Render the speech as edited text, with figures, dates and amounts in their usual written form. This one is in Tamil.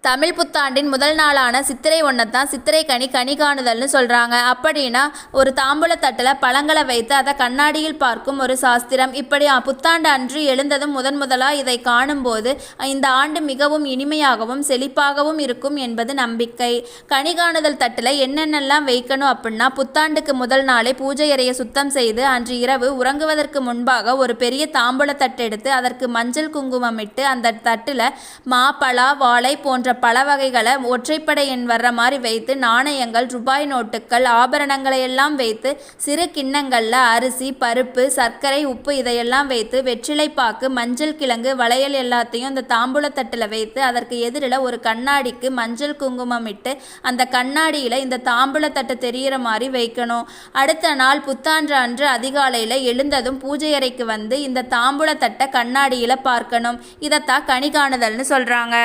தமிழ் புத்தாண்டின் முதல் நாளான சித்திரை 1 தான் சித்திரை கனி காணுதல்னு சொல்கிறாங்க. அப்படின்னா ஒரு தாம்பூலத்தட்டில் பழங்களை வைத்து அதை கண்ணாடியில் பார்க்கும் ஒரு சாஸ்திரம். இப்படி புத்தாண்டு அன்று எழுந்ததும் முதலாக இதை காணும்போது இந்த ஆண்டு மிகவும் இனிமையாகவும் செழிப்பாகவும் இருக்கும் என்பது நம்பிக்கை. கனி காணுதல் தட்டில் என்னென்னலாம் வைக்கணும் அப்படின்னா, புத்தாண்டுக்கு முதல் நாளே பூஜை அறையை சுத்தம் செய்து அன்று இரவு உறங்குவதற்கு முன்பாக ஒரு பெரிய தாம்பூலத்தட்டு எடுத்து அதற்கு மஞ்சள் குங்குமம் இட்டு அந்த தட்டில் மாப்பழா வாழை போன்ற பல வகைகளை ஒற்றைப்படை எண் வர்ற மாதிரி வைத்து நாணயங்கள், ரூபாய் நோட்டுகள், ஆபரணங்களை எல்லாம் வைத்து சிறு கிண்ணங்களில் அரிசி, பருப்பு, சர்க்கரை, உப்பு இதையெல்லாம் வைத்து வெற்றிலைப்பாக்கு, மஞ்சள் கிழங்கு, வளையல் எல்லாத்தையும் இந்த தாம்பூலத்தட்டில் வைத்து அதற்கு எதிரில் ஒரு கண்ணாடிக்கு மஞ்சள் குங்குமம் இட்டு அந்த கண்ணாடியில் இந்த தாம்பூலத்தட்டு தெரிகிற மாதிரி வைக்கணும். அடுத்த நாள் புத்தாண்டு அன்று அதிகாலையில் எழுந்ததும் பூஜை அறைக்கு வந்து இந்த தாம்பூலத்தட்டை கண்ணாடியில் பார்க்கணும். இதைத்தான் கனி காணுதல்னு சொல்கிறாங்க.